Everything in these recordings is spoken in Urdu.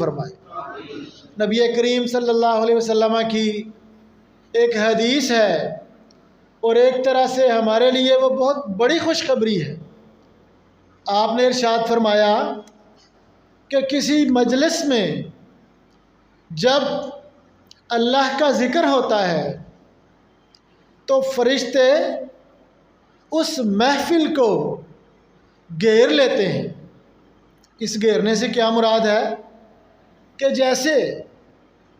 فرمائے۔ نبی کریم صلی اللہ علیہ وسلم کی ایک حدیث ہے اور ایک طرح سے ہمارے لیے وہ بہت بڑی خوشخبری ہے۔ آپ نے ارشاد فرمایا کہ کسی مجلس میں جب اللہ کا ذکر ہوتا ہے تو فرشتے اس محفل کو گھیر لیتے ہیں۔ اس گھیرنے سے کیا مراد ہے کہ جیسے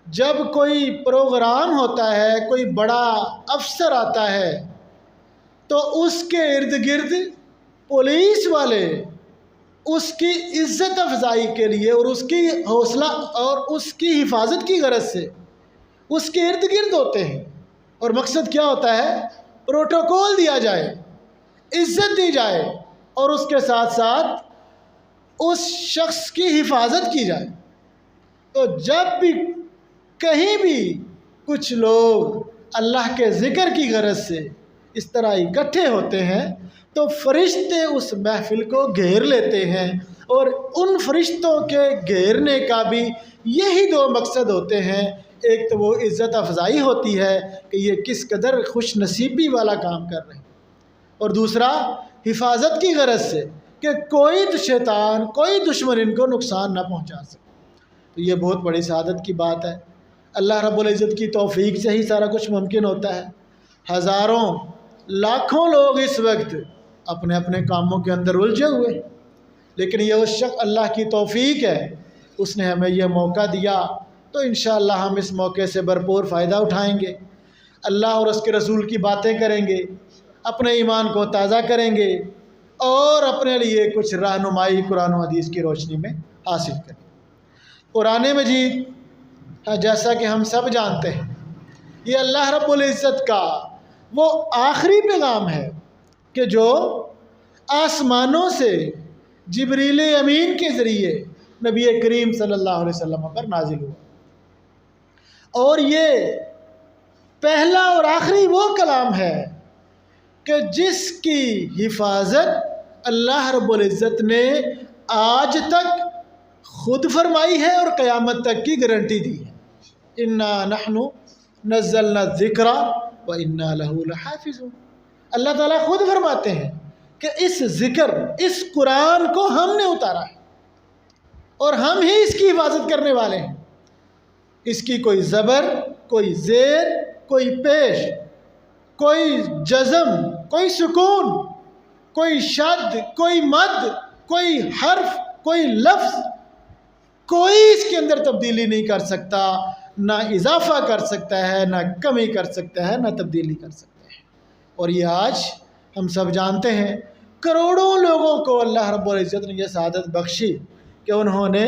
جب کوئی پروگرام ہوتا ہے، کوئی بڑا افسر آتا ہے تو اس کے ارد گرد پولیس والے اس کی عزت افزائی کے لیے اور اس کی حوصلہ اور اس کی حفاظت کی غرض سے اس کے ارد گرد ہوتے ہیں، اور مقصد کیا ہوتا ہے؟ پروٹوکول دیا جائے، عزت دی جائے اور اس کے ساتھ ساتھ اس شخص کی حفاظت کی جائے۔ تو جب بھی کہیں بھی کچھ لوگ اللہ کے ذکر کی غرض سے اس طرح اکٹھے ہوتے ہیں تو فرشتے اس محفل کو گھیر لیتے ہیں، اور ان فرشتوں کے گھیرنے کا بھی یہی دو مقصد ہوتے ہیں۔ ایک تو وہ عزت افزائی ہوتی ہے کہ یہ کس قدر خوش نصیبی والا کام کر رہے ہیں، اور دوسرا حفاظت کی غرض سے کہ کوئی شیطان، کوئی دشمن ان کو نقصان نہ پہنچا سکے۔ تو یہ بہت بڑی سعادت کی بات ہے۔ اللہ رب العزت کی توفیق سے ہی سارا کچھ ممکن ہوتا ہے۔ ہزاروں لاکھوں لوگ اس وقت اپنے اپنے کاموں کے اندر الجھے ہوئے، لیکن یہ اس شخص اللہ کی توفیق ہے، اس نے ہمیں یہ موقع دیا، تو انشاءاللہ ہم اس موقع سے بھرپور فائدہ اٹھائیں گے، اللہ اور اس کے رسول کی باتیں کریں گے، اپنے ایمان کو تازہ کریں گے اور اپنے لیے کچھ رہنمائی قرآن و حدیث کی روشنی میں حاصل کریں۔ قرآن مجید جیسا کہ ہم سب جانتے ہیں یہ اللہ رب العزت کا وہ آخری پیغام ہے کہ جو آسمانوں سے جبریل امین کے ذریعے نبی کریم صلی اللہ علیہ وسلم پر نازل ہوا، اور یہ پہلا اور آخری وہ کلام ہے کہ جس کی حفاظت اللہ رب العزت نے آج تک خود فرمائی ہے اور قیامت تک کی گارنٹی دی ہے۔ انا نحن نزلنا الذکر وانا لہ لحافظون۔ اللہ تعالیٰ خود فرماتے ہیں کہ اس ذکر، اس قرآن کو ہم نے اتارا ہے اور ہم ہی اس کی حفاظت کرنے والے ہیں۔ اس کی کوئی زبر، کوئی زیر، کوئی پیش، کوئی جزم، کوئی سکون، کوئی شد، کوئی مد، کوئی حرف، کوئی لفظ، کوئی اس کے اندر تبدیلی نہیں کر سکتا، نہ اضافہ کر سکتا ہے، نہ کمی کر سکتا ہے، نہ تبدیلی کر سکتا ہے۔ اور یہ آج ہم سب جانتے ہیں کروڑوں لوگوں کو اللہ رب العزت نے یہ سعادت بخشی کہ انہوں نے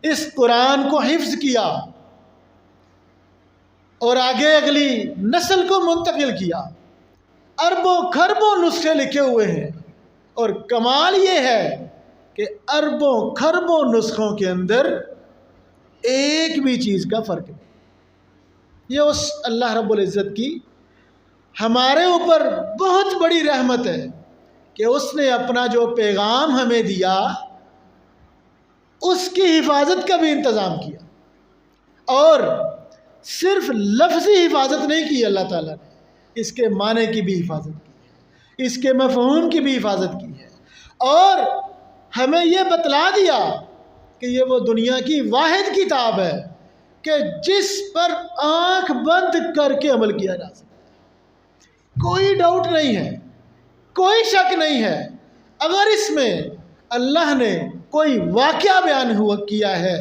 اس قرآن کو حفظ کیا اور آگے اگلی نسل کو منتقل کیا۔ اربوں خربوں نسخے لکھے ہوئے ہیں، اور کمال یہ ہے کہ اربوں خربوں نسخوں کے اندر ایک بھی چیز کا فرق نہیں۔ یہ اس اللہ رب العزت کی ہمارے اوپر بہت بڑی رحمت ہے کہ اس نے اپنا جو پیغام ہمیں دیا اس کی حفاظت کا بھی انتظام کیا، اور صرف لفظی حفاظت نہیں کی اللہ تعالیٰ نے، اس کے معنی کی بھی حفاظت کی ہے، اس کے مفہوم کی بھی حفاظت کی ہے، اور ہمیں یہ بتلا دیا کہ یہ وہ دنیا کی واحد کتاب ہے کہ جس پر آنکھ بند کر کے عمل کیا جا سکتا ہے۔ کوئی ڈاؤٹ نہیں ہے، کوئی شک نہیں ہے۔ اگر اس میں اللہ نے کوئی واقعہ بیان کیا ہے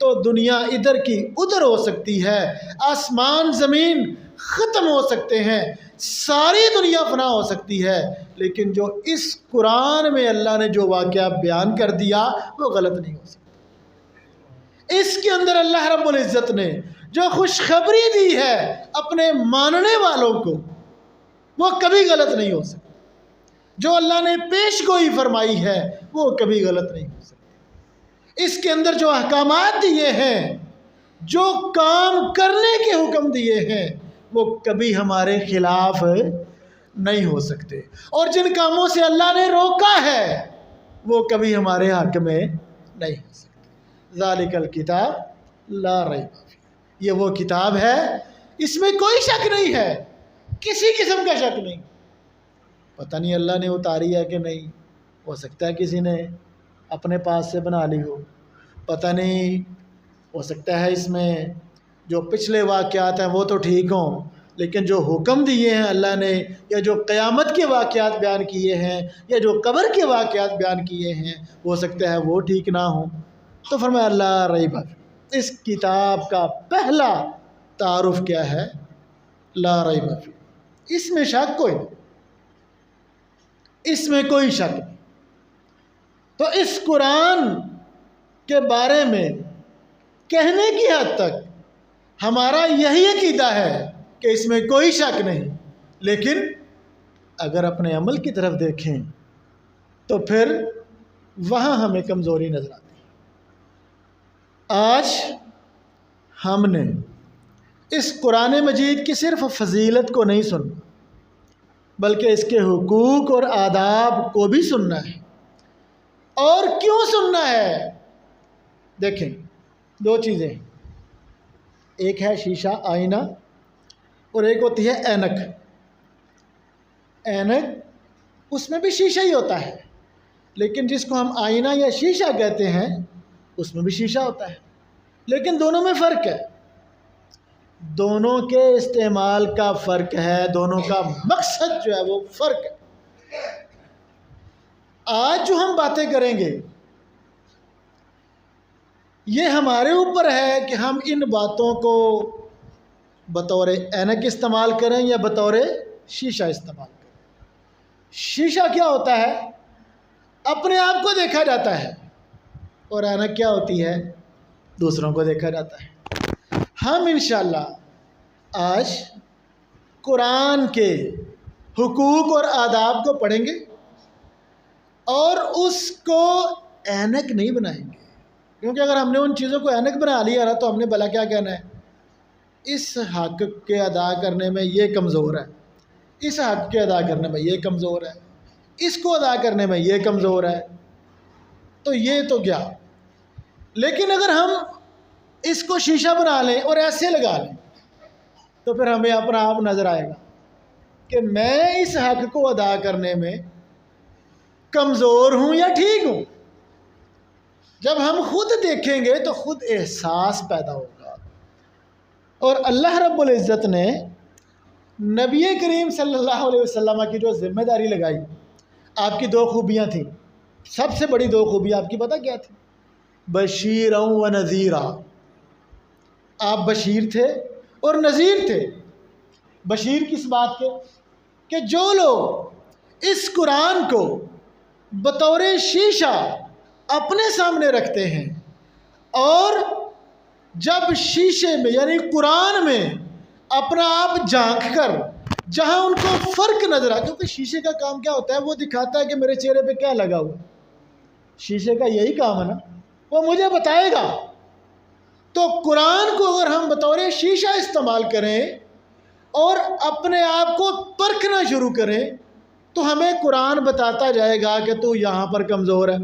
تو دنیا ادھر کی ادھر ہو سکتی ہے، آسمان زمین ختم ہو سکتے ہیں، ساری دنیا فنا ہو سکتی ہے، لیکن جو اس قرآن میں اللہ نے جو واقعہ بیان کر دیا وہ غلط نہیں ہو سکتا۔ اس کے اندر اللہ رب العزت نے جو خوشخبری دی ہے اپنے ماننے والوں کو وہ کبھی غلط نہیں ہو سکتا۔ جو اللہ نے پیش گوئی فرمائی ہے وہ کبھی غلط نہیں ہو سکتی۔ اس کے اندر جو احکامات دیے ہیں، جو کام کرنے کے حکم دیے ہیں، وہ کبھی ہمارے خلاف نہیں ہو سکتے، اور جن کاموں سے اللہ نے روکا ہے وہ کبھی ہمارے حق میں نہیں ہو سکتے۔ ذالک الکتاب لا ریب فیہ، یہ وہ کتاب ہے اس میں کوئی شک نہیں ہے، کسی قسم کا شک نہیں۔ پتہ نہیں اللہ نے اتاری ہے کہ نہیں، ہو سکتا ہے کسی نے اپنے پاس سے بنا لی ہو، پتہ نہیں، ہو سکتا ہے اس میں جو پچھلے واقعات ہیں وہ تو ٹھیک ہوں، لیکن جو حکم دیے ہیں اللہ نے، یا جو قیامت کے واقعات بیان کیے ہیں، یا جو قبر کے واقعات بیان کیے ہیں، ہو سکتا ہے وہ ٹھیک نہ ہوں۔ تو فرمایا لا ریب فیہ، اس کتاب کا پہلا تعارف کیا ہے؟ لا ریب فیہ، اس میں شک کوئی نہیں، اس میں کوئی شک نہیں۔ تو اس قرآن کے بارے میں کہنے کی حد تک ہمارا یہی عقیدہ ہے کہ اس میں کوئی شک نہیں، لیکن اگر اپنے عمل کی طرف دیکھیں تو پھر وہاں ہمیں کمزوری نظر آتی ہے۔ آج ہم نے اس قرآن مجید کی صرف فضیلت کو نہیں سننا، بلکہ اس کے حقوق اور آداب کو بھی سننا ہے۔ اور کیوں سننا ہے؟ دیکھیں، دو چیزیں، ایک ہے شیشہ آئینہ اور ایک ہوتی ہے اینک۔ اینک اس میں بھی شیشہ ہی ہوتا ہے، لیکن جس کو ہم آئینہ یا شیشہ کہتے ہیں اس میں بھی شیشہ ہوتا ہے، لیکن دونوں میں فرق ہے، دونوں کے استعمال کا فرق ہے، دونوں کا مقصد جو ہے وہ فرق ہے۔ آج جو ہم باتیں کریں گے یہ ہمارے اوپر ہے کہ ہم ان باتوں کو بطور اینک استعمال کریں یا بطور شیشہ استعمال کریں۔ شیشہ کیا ہوتا ہے؟ اپنے آپ کو دیکھا جاتا ہے، اور اینک کیا ہوتی ہے؟ دوسروں کو دیکھا جاتا ہے۔ ہم انشاءاللہ آج قرآن کے حقوق اور آداب کو پڑھیں گے اور اس کو اینک نہیں بنائیں گے، کیونکہ اگر ہم نے ان چیزوں کو اینک بنا لیا نا تو ہم نے بھلا کیا کہنا ہے؟ اس حق کے ادا کرنے میں یہ کمزور ہے، اس حق کے ادا کرنے میں یہ کمزور ہے، اس کو ادا کرنے میں یہ کمزور ہے، تو یہ تو گیا۔ لیکن اگر ہم اس کو شیشہ بنا لیں اور ایسے لگا لیں تو پھر ہمیں اپنا آپ نظر آئے گا کہ میں اس حق کو ادا کرنے میں کمزور ہوں یا ٹھیک ہوں۔ جب ہم خود دیکھیں گے تو خود احساس پیدا ہوگا۔ اور اللہ رب العزت نے نبی کریم صلی اللہ علیہ وسلم کی جو ذمہ داری لگائی، آپ کی دو خوبیاں تھیں، سب سے بڑی دو خوبیاں آپ کی پتہ کیا تھی؟ بشیرا و نذیرا۔ آپ بشیر تھے اور نذیر تھے۔ بشیر کس بات کے؟ کہ جو لوگ اس قرآن کو بطور شیشہ اپنے سامنے رکھتے ہیں اور جب شیشے میں یعنی قرآن میں اپنا آپ جھانک کر جہاں ان کو فرق نظر آتا، کیونکہ شیشے کا کام کیا ہوتا ہے؟ وہ دکھاتا ہے کہ میرے چہرے پہ کیا لگا ہوا، شیشے کا یہی کام ہے نا، وہ مجھے بتائے گا۔ تو قرآن کو اگر ہم بطور شیشہ استعمال کریں اور اپنے آپ کو پرکھنا شروع کریں تو ہمیں قرآن بتاتا جائے گا کہ تو یہاں پر کمزور ہے،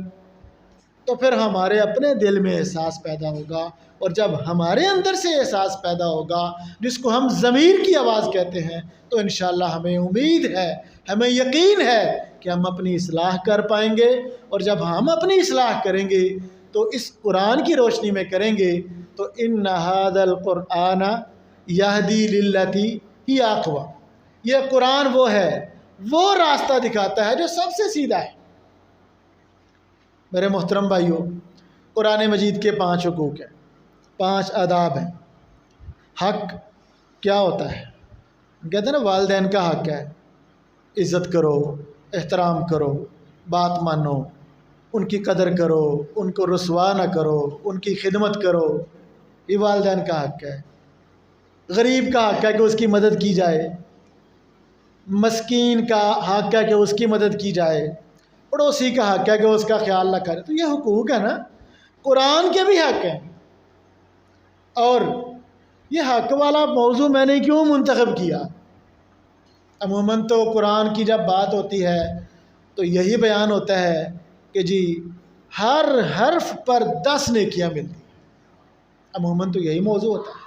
تو پھر ہمارے اپنے دل میں احساس پیدا ہوگا، اور جب ہمارے اندر سے احساس پیدا ہوگا جس کو ہم ضمیر کی آواز کہتے ہیں، تو انشاءاللہ ہمیں امید ہے، ہمیں یقین ہے کہ ہم اپنی اصلاح کر پائیں گے، اور جب ہم اپنی اصلاح کریں گے تو اس قرآن کی روشنی میں کریں گے تو ان ھذا القرآن یہدی للتی ہی اقوم، یہ قرآن وہ ہے، وہ راستہ دکھاتا ہے جو سب سے سیدھا ہے۔ میرے محترم بھائیوں، قرآن مجید کے 5 حقوق ہیں، 5 آداب ہیں۔ حق کیا ہوتا ہے؟ کہتے ہیں نا والدین کا حق ہے، عزت کرو، احترام کرو، بات مانو، ان کی قدر کرو، ان کو رسوا نہ کرو، ان کی خدمت کرو، یہ والدین کا حق ہے۔ غریب کا حق ہے کہ اس کی مدد کی جائے، مسکین کا حق ہے کہ اس کی مدد کی جائے، پڑوسی کا حق ہے کہ اس کا خیال رکھا جائے۔ تو یہ حقوق ہے نا، قرآن کے بھی حق ہیں۔ اور یہ حق والا موضوع میں نے کیوں منتخب کیا؟ عموماً تو قرآن کی جب بات ہوتی ہے تو یہی بیان ہوتا ہے کہ جی ہر حرف پر 10 نیکیاں ملتی ہیں۔ عموماً تو یہی موضوع ہوتا ہے.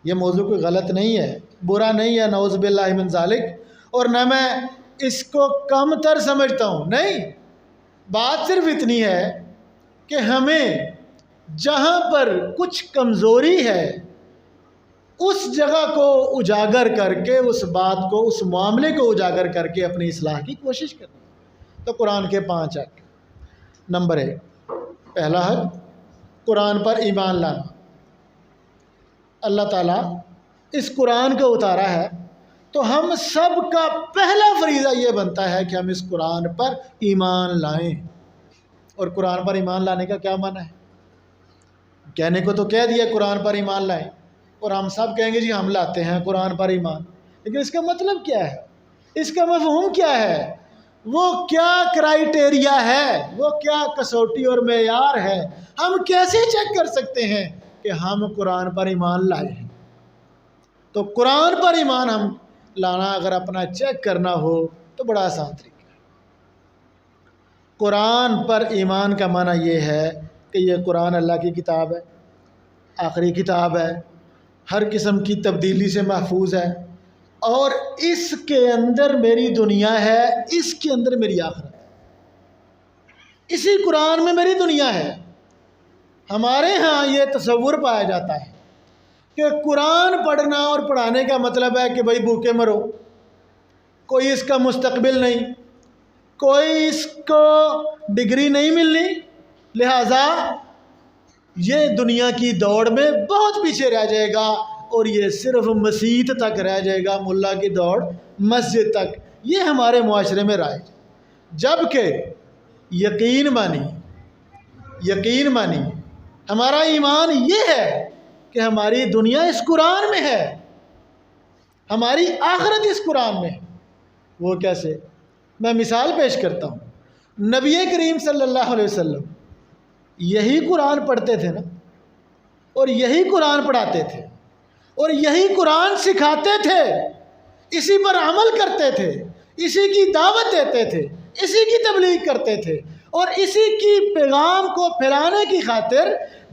یہ موضوع کوئی غلط نہیں ہے، برا نہیں ہے، نعوذ باللہ من ذالک، اور نہ میں اس کو کم تر سمجھتا ہوں. نہیں، بات صرف اتنی ہے کہ ہمیں جہاں پر کچھ کمزوری ہے اس جگہ کو اجاگر کر کے، اس بات کو، اس معاملے کو اجاگر کر کے اپنی اصلاح کی کوشش کرنی. تو قرآن کے 5 حق. نمبر 1، پہلا حق قرآن پر ایمان لانا. اللہ تعالیٰ اس قرآن کو اتارا ہے تو ہم سب کا پہلا فریضہ یہ بنتا ہے کہ ہم اس قرآن پر ایمان لائیں. اور قرآن پر ایمان لانے کا کیا معنی ہے؟ کہنے کو تو کہہ دیا قرآن پر ایمان لائیں، اور ہم سب کہیں گے جی ہم لاتے ہیں قرآن پر ایمان، لیکن اس کا مطلب کیا ہے؟ اس کا مفہوم کیا ہے؟ وہ کیا کرائیٹیریا ہے؟ وہ کیا کسوٹی اور معیار ہے؟ ہم کیسے چیک کر سکتے ہیں کہ ہم قرآن پر ایمان لائے ہیں؟ تو قرآن پر ایمان ہم لانا اگر اپنا چیک کرنا ہو تو بڑا آسان طریقہ ہے. قرآن پر ایمان کا معنی یہ ہے کہ یہ قرآن اللہ کی کتاب ہے، آخری کتاب ہے، ہر قسم کی تبدیلی سے محفوظ ہے، اور اس کے اندر میری دنیا ہے، اس کے اندر میری آخرت ہے. اسی قرآن میں میری دنیا ہے. ہمارے ہاں یہ تصور پایا جاتا ہے کہ قرآن پڑھنا اور پڑھانے کا مطلب ہے کہ بھائی بھوکے مرو، کوئی اس کا مستقبل نہیں، کوئی اس کو ڈگری نہیں ملنی، لہٰذا یہ دنیا کی دوڑ میں بہت پیچھے رہ جائے گا اور یہ صرف مسجد تک رہ جائے گا، ملا کی دوڑ مسجد تک. یہ ہمارے معاشرے میں رائج. جبکہ یقین مانی ہمارا ایمان یہ ہے کہ ہماری دنیا اس قرآن میں ہے، ہماری آخرت اس قرآن میں ہے. وہ کیسے؟ میں مثال پیش کرتا ہوں. نبی کریم صلی اللہ علیہ وسلم یہی قرآن پڑھتے تھے نا، اور یہی قرآن پڑھاتے تھے، اور یہی قرآن سکھاتے تھے، اسی پر عمل کرتے تھے، اسی کی دعوت دیتے تھے، اسی کی تبلیغ کرتے تھے، اور اسی کی پیغام کو پھیلانے کی خاطر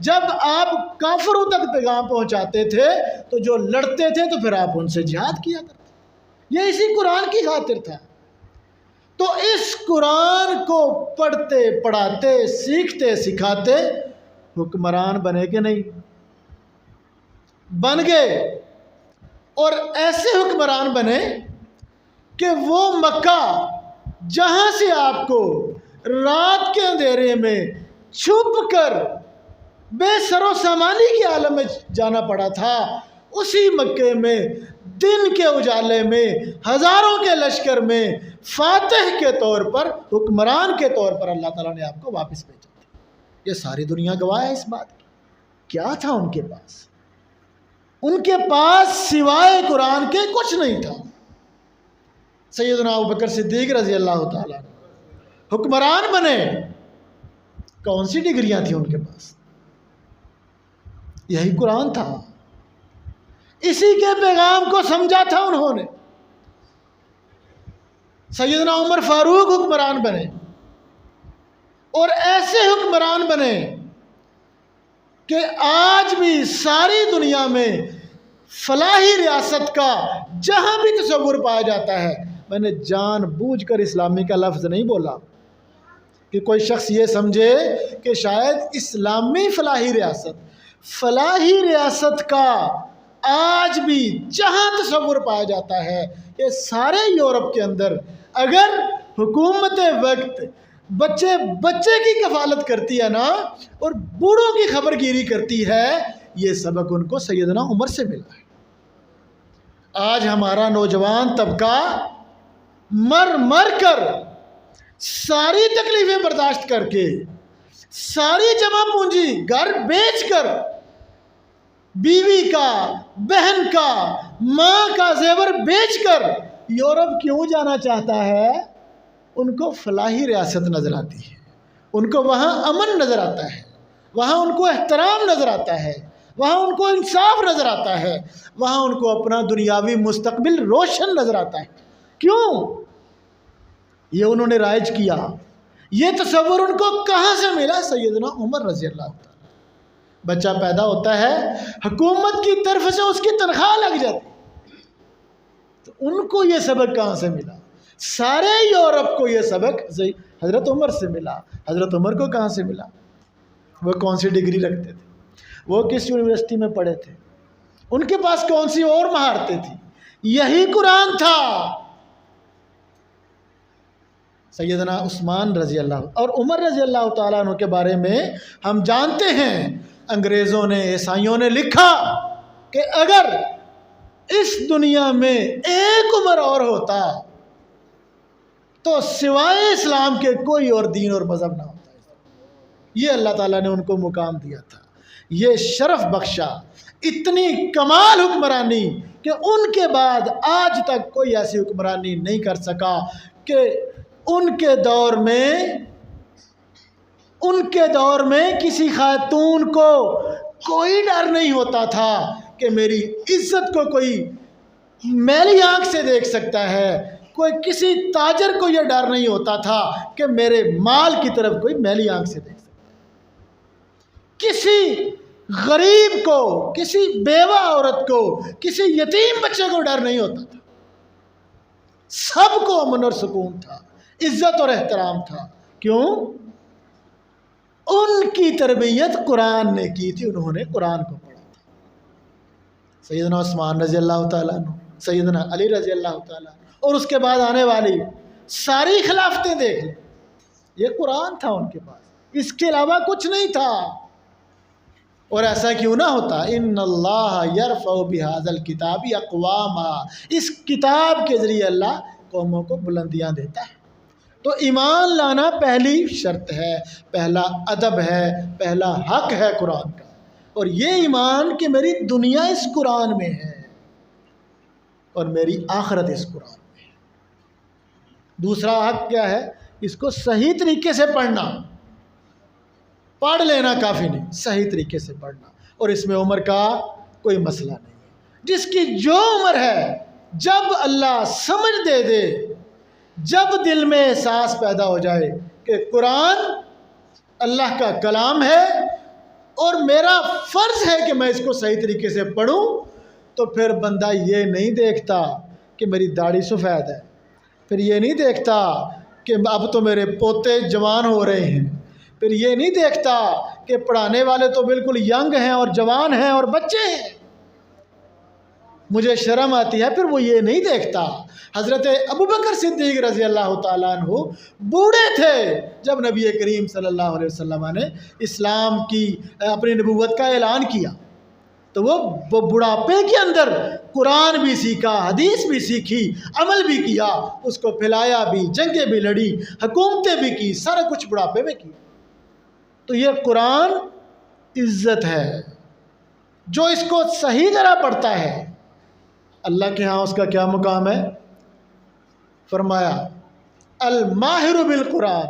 جب آپ کافروں تک پیغام پہنچاتے تھے تو جو لڑتے تھے تو پھر آپ ان سے جہاد کیا کرتے. یہ اسی قرآن کی خاطر تھا. تو اس قرآن کو پڑھتے پڑھاتے سیکھتے سکھاتے حکمران بنے کہ نہیں؟ بن گئے. اور ایسے حکمران بنے کہ وہ مکہ جہاں سے آپ کو رات کے اندھیرے میں چھپ کر بے سر و سامانی کے عالم میں جانا پڑا تھا، اسی مکے میں دن کے اجالے میں ہزاروں کے لشکر میں فاتح کے طور پر، حکمران کے طور پر اللہ تعالیٰ نے آپ کو واپس بھیجا تھا. یہ ساری دنیا گواہ ہے اس بات کی. کیا تھا ان کے پاس؟ ان کے پاس سوائے قرآن کے کچھ نہیں تھا. سیدنا ابوبکر صدیق رضی اللہ تعالیٰ حکمران بنے، کون سی ڈگریاں تھیں ان کے پاس؟ یہی قرآن تھا. اسی کے پیغام کو سمجھا تھا انہوں نے. سیدنا عمر فاروق حکمران بنے، اور ایسے حکمران بنے کہ آج بھی ساری دنیا میں فلاحی ریاست کا جہاں بھی تصور پایا جاتا ہے، میں نے جان بوجھ کر اسلامی کا لفظ نہیں بولا کہ کوئی شخص یہ سمجھے کہ شاید اسلامی فلاحی ریاست کا آج بھی جہاں تصور پایا جاتا ہے کہ سارے یورپ کے اندر اگر حکومت وقت بچے کی کفالت کرتی ہے نا، اور بوڑھوں کی خبر گیری کرتی ہے، یہ سبق ان کو سیدنا عمر سے ملا ہے. آج ہمارا نوجوان طبقہ مر کر ساری تکلیفیں برداشت کر کے، ساری جمع پونجی گھر بیچ کر، بیوی کا، بہن کا، ماں کا زیور بیچ کر یورپ کیوں جانا چاہتا ہے؟ ان کو فلاحی ریاست نظر آتی ہے، ان کو وہاں امن نظر آتا ہے، وہاں ان کو احترام نظر آتا ہے، وہاں ان کو انصاف نظر آتا ہے، وہاں ان کو اپنا دنیاوی مستقبل روشن نظر آتا ہے. کیوں؟ یہ انہوں نے رائج کیا. یہ تصور ان کو کہاں سے ملا؟ سیدنا عمر رضی اللہ عنہ. بچہ پیدا ہوتا ہے حکومت کی طرف سے اس کی تنخواہ لگ جاتی، تو ان کو یہ سبق کہاں سے ملا؟ سارے یورپ کو یہ سبق حضرت عمر سے ملا۔ حضرت عمر کو کہاں سے ملا؟ وہ کون سی ڈگری رکھتے تھے؟ وہ کس یونیورسٹی میں پڑھے تھے؟ ان کے پاس کون سی اور مہارتیں تھیں؟ یہی قرآن تھا۔ سیدنا عثمان رضی اللہ اور عمر رضی اللہ تعالیٰ عنہ کے بارے میں ہم جانتے ہیں، انگریزوں نے، عیسائیوں نے لکھا کہ اگر اس دنیا میں ایک عمر اور ہوتا تو سوائے اسلام کے کوئی اور دین اور مذہب نہ ہوتا۔ یہ اللہ تعالیٰ نے ان کو مقام دیا تھا، یہ شرف بخشا، اتنی کمال حکمرانی کہ ان کے بعد آج تک کوئی ایسی حکمرانی نہیں کر سکا کہ ان کے دور میں کسی خاتون کو کوئی ڈر نہیں ہوتا تھا کہ میری عزت کو کوئی میلی آنکھ سے دیکھ سکتا ہے، کسی تاجر کو یہ ڈر نہیں ہوتا تھا کہ میرے مال کی طرف کوئی میلی آنکھ سے دیکھ سکتا ہے، کسی غریب کو، کسی بیوہ عورت کو، کسی یتیم بچے کو ڈر نہیں ہوتا تھا، سب کو امن اور سکون تھا، عزت اور احترام تھا۔ کیوں؟ ان کی تربیت قرآن نے کی تھی، انہوں نے قرآن کو پڑھا تھا۔ سیدنا عثمان رضی اللہ تعالیٰ عنہ، سیدنا علی رضی اللہ تعالیٰ عنہ، اور اس کے بعد آنے والی ساری خلافتیں دیکھ لیں، یہ قرآن تھا ان کے پاس، اس کے علاوہ کچھ نہیں تھا۔ اور ایسا کیوں نہ ہوتا؟ ان اللہ یرفع بہذا الکتاب اقواما، اس کتاب کے ذریعے اللہ قوموں کو بلندیاں دیتا ہے۔ تو ایمان لانا پہلی شرط ہے، پہلا ادب ہے، پہلا حق ہے قرآن کا، اور یہ ایمان کہ میری دنیا اس قرآن میں ہے اور میری آخرت اس قرآن میں ہے۔ دوسرا حق کیا ہے؟ اس کو صحیح طریقے سے پڑھنا، پڑھ لینا کافی نہیں، صحیح طریقے سے پڑھنا، اور اس میں عمر کا کوئی مسئلہ نہیں ہے، جس کی جو عمر ہے، جب اللہ سمجھ دے دے، جب دل میں احساس پیدا ہو جائے کہ قرآن اللہ کا کلام ہے اور میرا فرض ہے کہ میں اس کو صحیح طریقے سے پڑھوں، تو پھر بندہ یہ نہیں دیکھتا کہ میری داڑھی سفید ہے، پھر یہ نہیں دیکھتا کہ اب تو میرے پوتے جوان ہو رہے ہیں، پھر یہ نہیں دیکھتا کہ پڑھانے والے تو بالکل ینگ ہیں اور جوان ہیں اور بچے ہیں، مجھے شرم آتی ہے، پھر وہ یہ نہیں دیکھتا۔ حضرت ابوبکر صدیق رضی اللہ تعالیٰ عنہ بوڑھے تھے جب نبی کریم صلی اللہ علیہ وسلم نے اسلام کی اپنی نبوت کا اعلان کیا، تو وہ بڑھاپے کے اندر قرآن بھی سیکھا، حدیث بھی سیکھی، عمل بھی کیا، اس کو پھیلایا بھی، جنگیں بھی لڑی، حکومتیں بھی کی، سارا کچھ بڑھاپے میں کیا۔ تو یہ قرآن عزت ہے، جو اس کو صحیح طرح پڑھتا ہے اللہ کے ہاں اس کا کیا مقام ہے؟ فرمایا الماہر بالقرآن،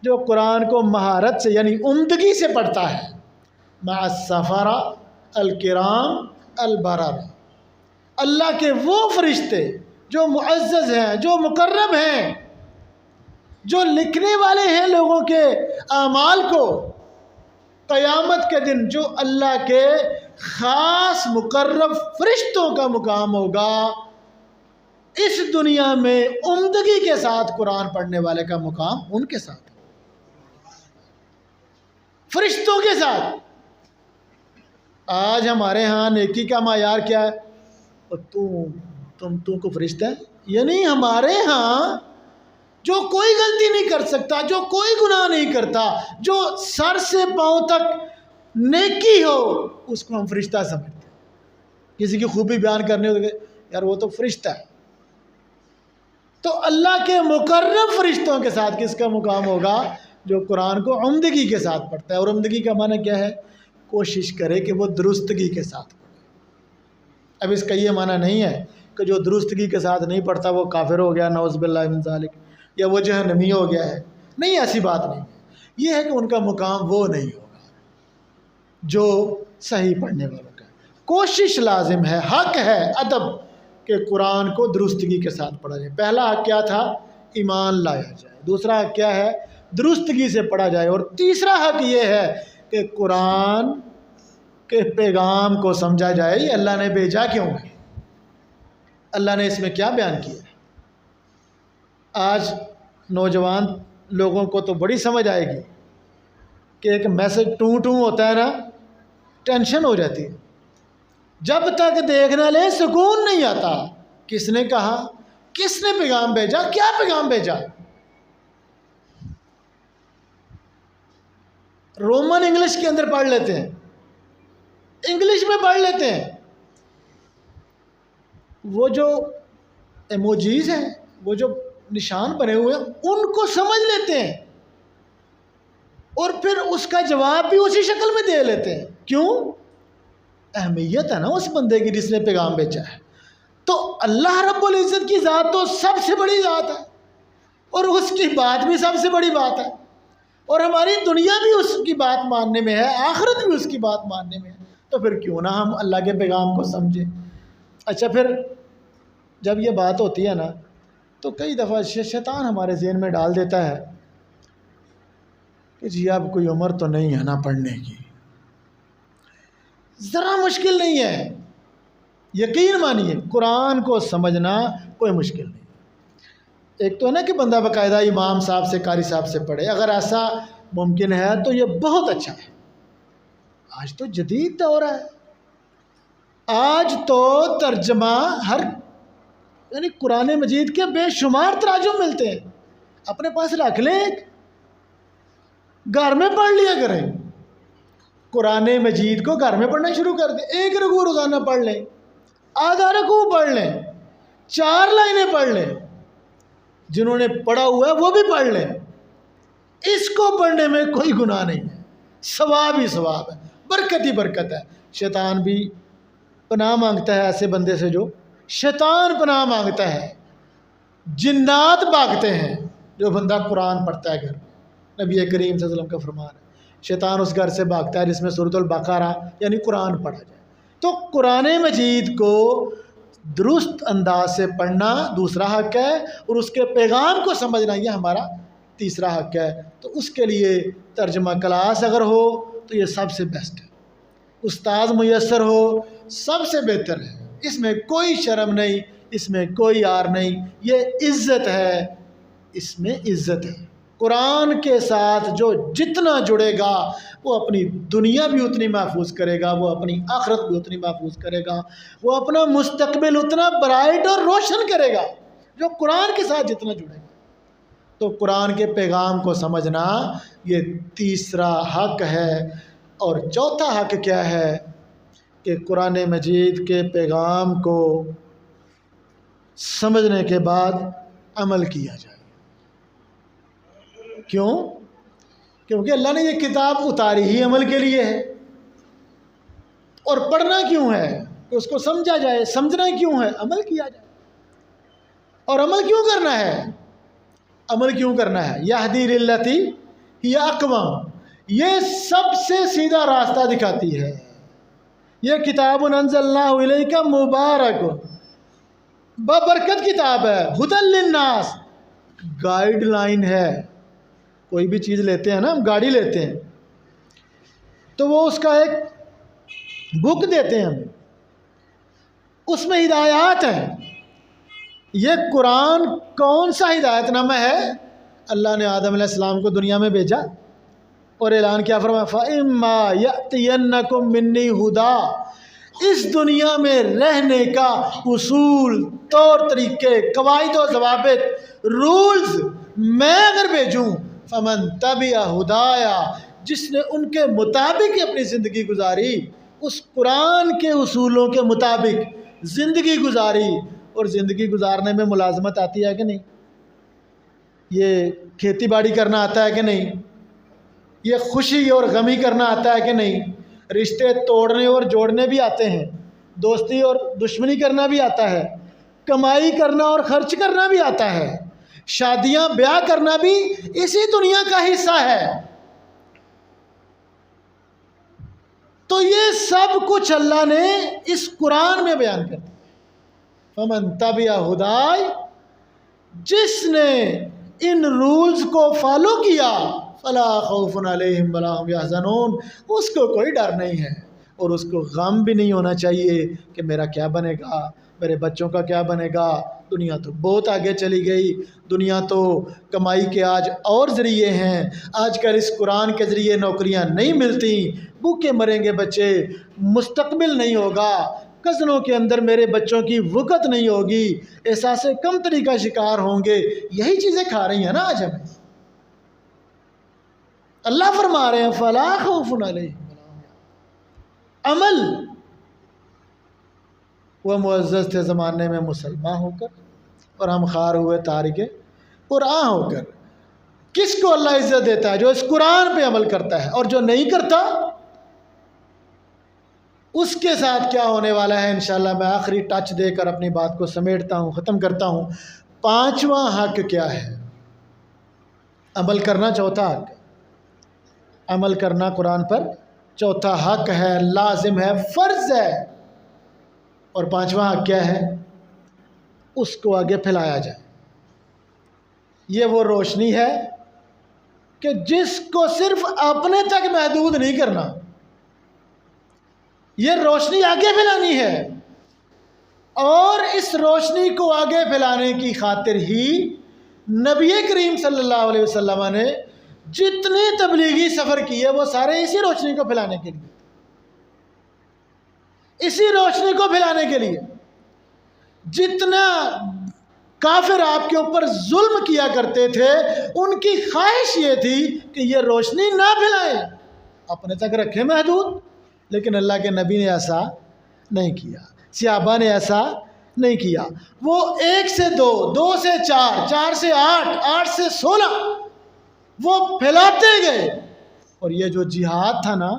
جو قرآن کو مہارت سے یعنی عمدگی سے پڑھتا ہے، مع السفرہ الکرام البرر، اللہ کے وہ فرشتے جو معزز ہیں، جو مکرم ہیں، جو لکھنے والے ہیں لوگوں کے اعمال کو، قیامت کے دن جو اللہ کے خاص مقرب فرشتوں کا مقام ہوگا، اس دنیا میں عمدگی کے ساتھ قرآن پڑھنے والے کا مقام ان کے ساتھ، فرشتوں کے ساتھ۔ آج ہمارے ہاں نیکی کا معیار کیا ہے؟ اور تم کو فرشتہ ہے؟ یعنی ہمارے ہاں جو کوئی غلطی نہیں کر سکتا، جو کوئی گناہ نہیں کرتا، جو سر سے پاؤں تک نیکی ہو، اس کو ہم فرشتہ سمجھتے ہیں۔ کسی کی خوبی بیان کرنے ہو تو یار وہ تو فرشتہ ہے۔ تو اللہ کے مقرب فرشتوں کے ساتھ کس کا مقام ہوگا؟ جو قرآن کو عمدگی کے ساتھ پڑھتا ہے۔ اور عمدگی کا معنی کیا ہے؟ کوشش کرے کہ وہ درستگی کے ساتھ پڑھے۔ اب اس کا یہ معنی نہیں ہے کہ جو درستگی کے ساتھ نہیں پڑھتا وہ کافر ہو گیا، نعوذ باللہ من ذالک، یا وہ جہنمی ہو گیا ہے۔ نہیں، ایسی بات نہیں ہے۔ یہ ہے کہ ان کا مقام وہ نہیں ہوگا جو صحیح پڑھنے والوں کا۔ کوشش لازم ہے، حق ہے، ادب کہ قرآن کو درستگی کے ساتھ پڑھا جائے۔ پہلا حق کیا تھا؟ ایمان لایا جائے۔ دوسرا حق کیا ہے؟ درستگی سے پڑھا جائے۔ اور تیسرا حق یہ ہے کہ قرآن کہ پیغام کو سمجھا جائے یہ اللہ نے بھیجا کیوں ہے، اللہ نے اس میں کیا بیان کیا ہے۔ آج نوجوان لوگوں کو تو بڑی سمجھ آئے گی کہ ایک میسج ٹوں ہوتا ہے نا، ٹینشن ہو جاتی ہے، جب تک دیکھ نہ لے سکون نہیں آتا۔ کس نے کہا، کس نے پیغام بھیجا، کیا پیغام بھیجا۔ رومن انگلش کے اندر پڑھ لیتے ہیں، انگلش میں پڑھ لیتے ہیں، وہ جو ایموجیز ہیں، وہ جو نشان بنے ہوئے ہیں، ان کو سمجھ لیتے ہیں اور پھر اس کا جواب بھی اسی شکل میں دے لیتے ہیں۔ کیوں؟ اہمیت ہے نا اس بندے کی جس نے پیغام بھیجا ہے۔ تو اللہ رب العزت کی ذات تو سب سے بڑی ذات ہے اور اس کی بات بھی سب سے بڑی بات ہے، اور ہماری دنیا بھی اس کی بات ماننے میں ہے، آخرت بھی اس کی بات ماننے میں ہے، تو پھر کیوں نہ ہم اللہ کے پیغام کو سمجھیں۔ اچھا، پھر جب یہ بات ہوتی ہے نا تو کئی دفعہ شیطان ہمارے ذہن میں ڈال دیتا ہے کہ جی اب کوئی عمر تو نہیں ہے نا پڑھنے کی، ذرا مشکل نہیں ہے۔ یقین مانیے قرآن کو سمجھنا کوئی مشکل نہیں۔ ایک تو ہے نا کہ بندہ باقاعدہ امام صاحب سے، قاری صاحب سے پڑھے، اگر ایسا ممکن ہے تو یہ بہت اچھا ہے۔ آج تو جدید دور ہے، آج تو ترجمہ یعنی قرآن مجید کے بے شمار تراجم ملتے ہیں، اپنے پاس رکھ لیں، گھر میں پڑھ لیا کریں۔ قرآن مجید کو گھر میں پڑھنا شروع کر دیں، ایک رکوع روزانہ پڑھ لیں، آدھا رکوع پڑھ لیں، 4 لائنیں پڑھ لیں، جنہوں نے پڑھا ہوا ہے وہ بھی پڑھ لیں۔ اس کو پڑھنے میں کوئی گناہ نہیں ہے، ثواب ہی ثواب ہے، برکت ہی برکت ہے۔ شیطان بھی پناہ مانگتا ہے ایسے بندے سے، جو شیطان پناہ مانگتا ہے، جنات بھاگتے ہیں جو بندہ قرآن پڑھتا ہے گھر میں۔ نبی کریم صلی اللہ علیہ وسلم کا فرمان ہے شیطان اس گھر سے بھاگتا ہے جس میں سورۃ البقرہ یعنی قرآن پڑھا جائے۔ تو قرآن مجید کو درست انداز سے پڑھنا دوسرا حق ہے، اور اس کے پیغام کو سمجھنا یہ ہمارا تیسرا حق ہے۔ تو اس کے لیے ترجمہ کلاس اگر ہو تو یہ سب سے بیسٹ ہے، استاذ میسر ہو سب سے بہتر ہے، اس میں کوئی شرم نہیں، اس میں کوئی عار نہیں، یہ عزت ہے، اس میں عزت ہے۔ قرآن کے ساتھ جو جتنا جڑے گا وہ اپنی دنیا بھی اتنی محفوظ کرے گا، وہ اپنی آخرت بھی اتنی محفوظ کرے گا، وہ اپنا مستقبل اتنا برائٹ اور روشن کرے گا جو قرآن کے ساتھ جتنا جڑے گا۔ تو قرآن کے پیغام کو سمجھنا یہ تیسرا حق ہے۔ اور چوتھا حق کیا ہے کہ قرآن مجید کے پیغام کو سمجھنے کے بعد عمل کیا جائے۔ کیوں؟ کیونکہ اللہ نے یہ کتاب اتاری ہی عمل کے لیے ہے، اور پڑھنا کیوں ہے کہ اس کو سمجھا جائے، سمجھنا کیوں ہے عمل کیا جائے۔ اور عمل کیوں کرنا ہے؟ عمل کیوں کرنا ہے؟ یہدی للتی ہی اقوم، یہ سب سے سیدھا راستہ دکھاتی ہے۔ یہ کتاب انزلناہ الیک مبارک، بابرکت کتاب ہے، ھدی للناس، گائیڈ لائن ہے۔ کوئی بھی چیز لیتے ہیں نا، ہم گاڑی لیتے ہیں تو وہ اس کا ایک بک دیتے ہیں ہمیں، اس میں ہدایات ہیں۔ یہ قرآن کون سا ہدایت نامہ ہے؟ اللہ نے آدم علیہ السلام کو دنیا میں بھیجا اور اعلان کیا، فرمایا فَإِمَّا يَأْتِيَنَّكُم مِّنِّي هُدًى، اس دنیا میں رہنے کا اصول، طور طریقے، قواعد و ضوابط، رولز میں اگر بھیجوں، فَمَن تَبِعَ هُدَايَ، جس نے ان کے مطابق اپنی زندگی گزاری، اس قرآن کے اصولوں کے مطابق زندگی گزاری۔ اور زندگی گزارنے میں ملازمت آتی ہے کہ نہیں؟ یہ کھیتی باڑی کرنا آتا ہے کہ نہیں؟ یہ خوشی اور غمی کرنا آتا ہے کہ نہیں؟ رشتے توڑنے اور جوڑنے بھی آتے ہیں، دوستی اور دشمنی کرنا بھی آتا ہے، کمائی کرنا اور خرچ کرنا بھی آتا ہے، شادیاں بیاہ کرنا بھی اسی دنیا کا حصہ ہے۔ تو یہ سب کچھ اللہ نے اس قرآن میں بیان کر دیا۔ فَمَن تَبِعَ هُدَايَ، جس نے ان رولز کو فالو کیا، فَلَا خَوْفٌ عَلَيْهِمْ وَلَا هُمْ يَحْزَنُونَ، اس کو کوئی ڈر نہیں ہے، اور اس کو غم بھی نہیں ہونا چاہیے کہ میرا کیا بنے گا، میرے بچوں کا کیا بنے گا۔ دنیا تو بہت آگے چلی گئی، دنیا تو کمائی کے آج اور ذریعے ہیں۔ آج کل اس قرآن کے ذریعے نوکریاں نہیں ملتی، بھوکے مریں گے بچے، مستقبل نہیں ہوگا، کزنوں کے اندر میرے بچوں کی وقت نہیں ہوگی، احساس کمتری کا شکار ہوں گے۔ یہی چیزیں کھا رہی ہیں نا آج ہمیں۔ اللہ فرما رہے ہیں فَلَا خَوْفٌ عَلَيْهِمْ عمل۔ وہ معزز تھے زمانے میں مسلمان ہو کر، اور ہم خوار ہوئے تارک قرآن ہو کر۔ کس کو اللہ عزت دیتا ہے؟ جو اس قرآن پہ عمل کرتا ہے، اور جو نہیں کرتا اس کے ساتھ کیا ہونے والا ہے انشاءاللہ میں آخری ٹچ دے کر اپنی بات کو سمیٹتا ہوں، ختم کرتا ہوں۔ پانچواں حق کیا ہے؟ عمل کرنا چوتھا حق، عمل کرنا قرآن پر چوتھا حق ہے، لازم ہے، فرض ہے۔ اور پانچواں حق کیا ہے؟ اس کو آگے پھیلایا جائے۔ یہ وہ روشنی ہے کہ جس کو صرف اپنے تک محدود نہیں کرنا، یہ روشنی آگے پھیلانی ہے۔ اور اس روشنی کو آگے پھیلانے کی خاطر ہی نبی کریم صلی اللہ علیہ وسلم نے جتنے تبلیغی سفر کیے وہ سارے اسی روشنی کو پھیلانے کے لیے، اسی روشنی کو پھیلانے کے لیے۔ جتنا کافر آپ کے اوپر ظلم کیا کرتے تھے، ان کی خواہش یہ تھی کہ یہ روشنی نہ پھیلائیں، اپنے تک رکھیں محدود۔ لیکن اللہ کے نبی نے ایسا نہیں کیا، صحابہ نے ایسا نہیں کیا۔ وہ 1 سے 2، 2 سے 4، 4 سے 8، 8 سے 16 وہ پھیلاتے گئے۔ اور یہ جو جہاد تھا نا،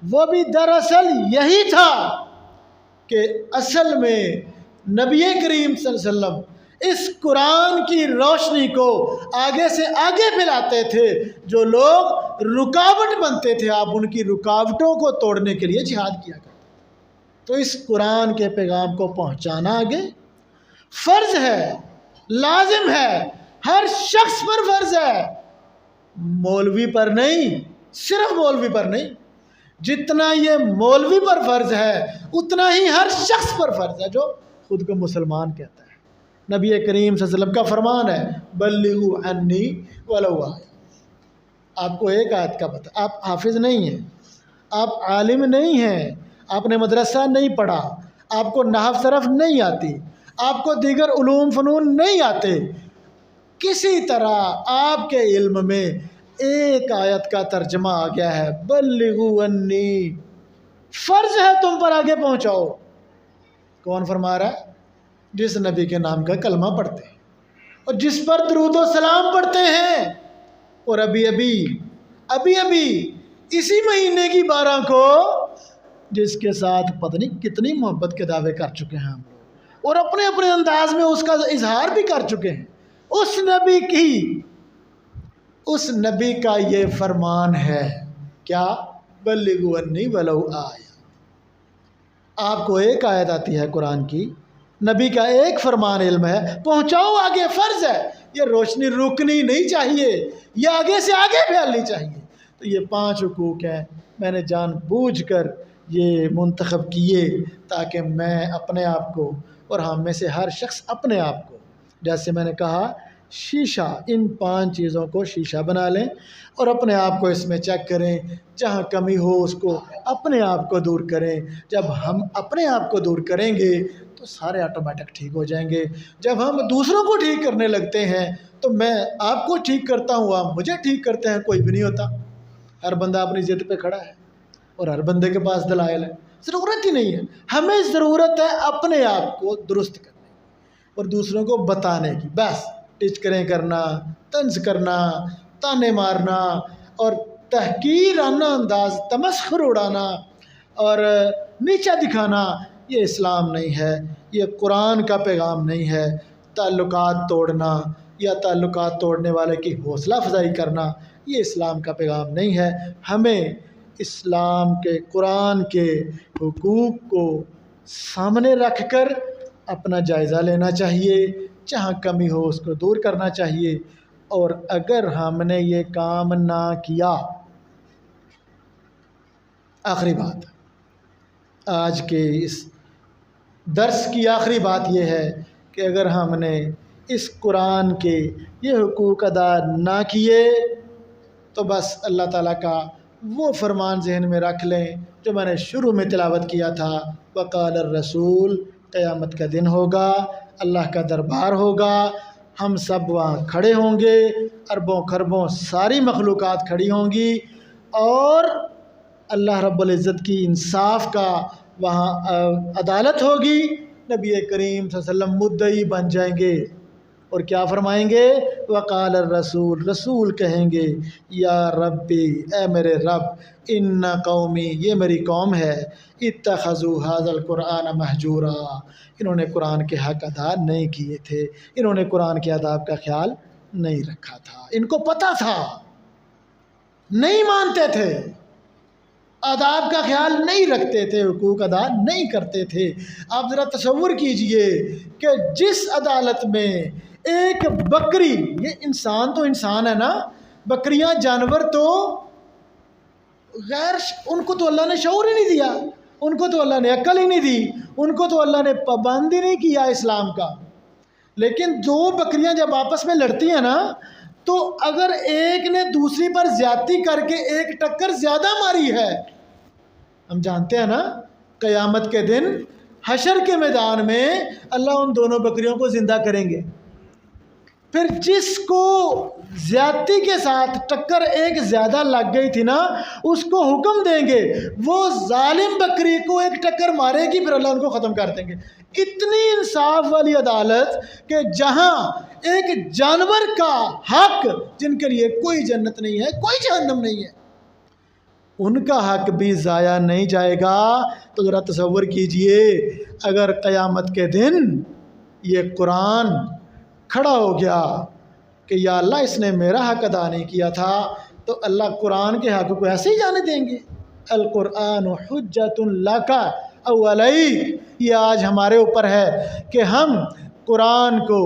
وہ بھی دراصل یہی تھا کہ اصل میں نبی کریم صلی اللہ علیہ وسلم اس قرآن کی روشنی کو آگے سے آگے پھیلاتے تھے۔ جو لوگ رکاوٹ بنتے تھے، آپ ان کی رکاوٹوں کو توڑنے کے لیے جہاد کیا کرتے۔ تو اس قرآن کے پیغام کو پہنچانا آگے فرض ہے، لازم ہے، ہر شخص پر فرض ہے، مولوی پر نہیں، صرف مولوی پر نہیں۔ جتنا یہ مولوی پر فرض ہے اتنا ہی ہر شخص پر فرض ہے جو خود کو مسلمان کہتا ہے۔ نبی کریم صلی اللہ علیہ وسلم کا فرمان ہے بلغوا عنی ولو آیہ۔ آپ کو ایک آیت کا پتہ، آپ حافظ نہیں ہیں، آپ عالم نہیں ہیں، آپ نے مدرسہ نہیں پڑھا، آپ کو نحو صرف نہیں آتی، آپ کو دیگر علوم فنون نہیں آتے، کسی طرح آپ کے علم میں ایک آیت کا ترجمہ آ گیا ہے بلغوا عنی، فرض ہے تم پر آگے پہنچاؤ۔ کون فرما رہا ہے؟ جس نبی کے نام کا کلمہ پڑھتے ہیں اور جس پر درود و سلام پڑھتے ہیں۔ اور ابھی ابھی اسی مہینے کی 12 کو جس کے ساتھ پتہ نہیں کتنی محبت کے دعوے کر چکے ہیں ہم لوگ، اور اپنے اپنے انداز میں اس کا اظہار بھی کر چکے ہیں، اس نبی کا یہ فرمان ہے کیا؟ بلغوا عنی ولو آیہ۔ آپ کو ایک آیت آتی ہے قرآن کی، نبی کا ایک فرمان علم ہے، پہنچاؤ آگے، فرض ہے۔ یہ روشنی رکنی نہیں چاہیے، یہ آگے سے آگے پھیلنی چاہیے۔ تو یہ 5 حقوق ہیں، میں نے جان بوجھ کر یہ منتخب کیے تاکہ میں اپنے آپ کو، اور ہم میں سے ہر شخص اپنے آپ کو، جیسے میں نے کہا شیشہ، ان 5 چیزوں کو شیشہ بنا لیں اور اپنے آپ کو اس میں چیک کریں، جہاں کمی ہو اس کو اپنے آپ کو دور کریں۔ جب ہم اپنے آپ کو دور کریں گے تو سارے آٹومیٹک ٹھیک ہو جائیں گے۔ جب ہم دوسروں کو ٹھیک کرنے لگتے ہیں تو میں آپ کو ٹھیک کرتا ہوں، آپ مجھے ٹھیک کرتے ہیں، کوئی بھی نہیں ہوتا۔ ہر بندہ اپنی ضد پہ کھڑا ہے اور ہر بندے کے پاس دلائل ہے، ضرورت ہی نہیں ہے۔ ہمیں ضرورت ہے اپنے آپ کو درست کرنے اور دوسروں کو بتانے کی، بس ٹچکریں کرنا، طنز کرنا، تانے مارنا اور تحقیرانہ انداز، تمسخر اڑانا اور نیچا دکھانا، یہ اسلام نہیں ہے، یہ قرآن کا پیغام نہیں ہے۔ تعلقات توڑنا یا تعلقات توڑنے والے کی حوصلہ افزائی کرنا، یہ اسلام کا پیغام نہیں ہے۔ ہمیں اسلام کے، قرآن کے حقوق کو سامنے رکھ کر اپنا جائزہ لینا چاہیے، جہاں کمی ہو اس کو دور کرنا چاہیے۔ اور اگر ہم نے یہ کام نہ کیا، آخری بات، آج کے اس درس کی آخری بات یہ ہے کہ اگر ہم نے اس قرآن کے یہ حقوق ادا نہ کیے تو بس اللہ تعالیٰ کا وہ فرمان ذہن میں رکھ لیں جو میں نے شروع میں تلاوت کیا تھا، وقال الرسول، قیامت کا دن ہوگا، اللہ کا دربار ہوگا، ہم سب وہاں کھڑے ہوں گے، اربوں خربوں ساری مخلوقات کھڑی ہوں گی، اور اللہ رب العزت کی انصاف کا وہاں عدالت ہوگی۔ نبی کریم صلی اللہ علیہ وسلم مدعی بن جائیں گے اور کیا فرمائیں گے؟ وقال الرسول، رسول کہیں گے، یا ربی، اے میرے رب، ان قومی، یہ میری قوم ہے، اتخذوا ھذا القرآن مہجورا، انہوں نے قرآن کے حق ادا نہیں کیے تھے، انہوں نے قرآن کے آداب کا خیال نہیں رکھا تھا، ان کو پتہ تھا، نہیں مانتے تھے، آداب کا خیال نہیں رکھتے تھے، حقوق ادا نہیں کرتے تھے۔ آپ ذرا تصور کیجئے کہ جس عدالت میں ایک بکری، یہ انسان تو انسان ہے نا، بکریاں جانور تو غیر، ان کو تو اللہ نے شعور ہی نہیں دیا، ان کو تو اللہ نے عقل ہی نہیں دی، ان کو تو اللہ نے پابند ہی نہیں کیا اسلام کا، لیکن دو بکریاں جب آپس میں لڑتی ہیں نا، تو اگر ایک نے دوسری پر زیادتی کر کے ایک ٹکر زیادہ ماری ہے، ہم جانتے ہیں نا قیامت کے دن حشر کے میدان میں اللہ ان دونوں بکریوں کو زندہ کریں گے، پھر جس کو زیادتی کے ساتھ ٹکر ایک زیادہ لگ گئی تھی نا، اس کو حکم دیں گے وہ ظالم بکری کو ایک ٹکر مارے گی، پھر اللہ ان کو ختم کر دیں گے۔ اتنی انصاف والی عدالت کہ جہاں ایک جانور کا حق، جن کے لیے کوئی جنت نہیں ہے، کوئی جہنم نہیں ہے، ان کا حق بھی ضائع نہیں جائے گا۔ تو ذرا تصور کیجئے اگر قیامت کے دن یہ قرآن کھڑا ہو گیا کہ یا اللہ اس نے میرا حق ادا نہیں کیا تھا، تو اللہ قرآن کے حق کو ایسے ہی جانے دیں گے؟ القرآن حجت لک او علیک، یہ آج ہمارے اوپر ہے کہ ہم قرآن کو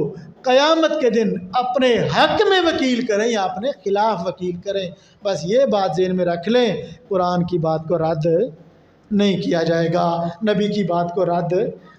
قیامت کے دن اپنے حق میں وکیل کریں یا اپنے خلاف وکیل کریں۔ بس یہ بات ذہن میں رکھ لیں، قرآن کی بات کو رد نہیں کیا جائے گا، نبی کی بات کو رد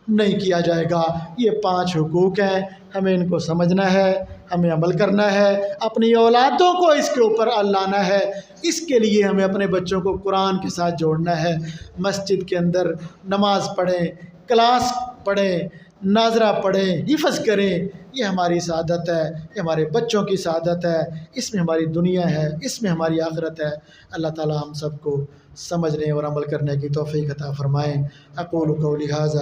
نہیں کیا جائے گا۔ یہ 5 حقوق ہیں، ہمیں ان کو سمجھنا ہے، ہمیں عمل کرنا ہے، اپنی اولادوں کو اس کے اوپر لانا ہے۔ اس کے لیے ہمیں اپنے بچوں کو قرآن کے ساتھ جوڑنا ہے، مسجد کے اندر نماز پڑھیں، کلاس پڑھیں، ناظرہ پڑھیں، حفظ کریں، یہ ہماری سعادت ہے، یہ ہمارے بچوں کی سعادت ہے، اس میں ہماری دنیا ہے، اس میں ہماری آخرت ہے۔ اللہ تعالی ہم سب کو سمجھنے اور عمل کرنے کی توفیق عطا فرمائیں۔ اقول قولی ھذا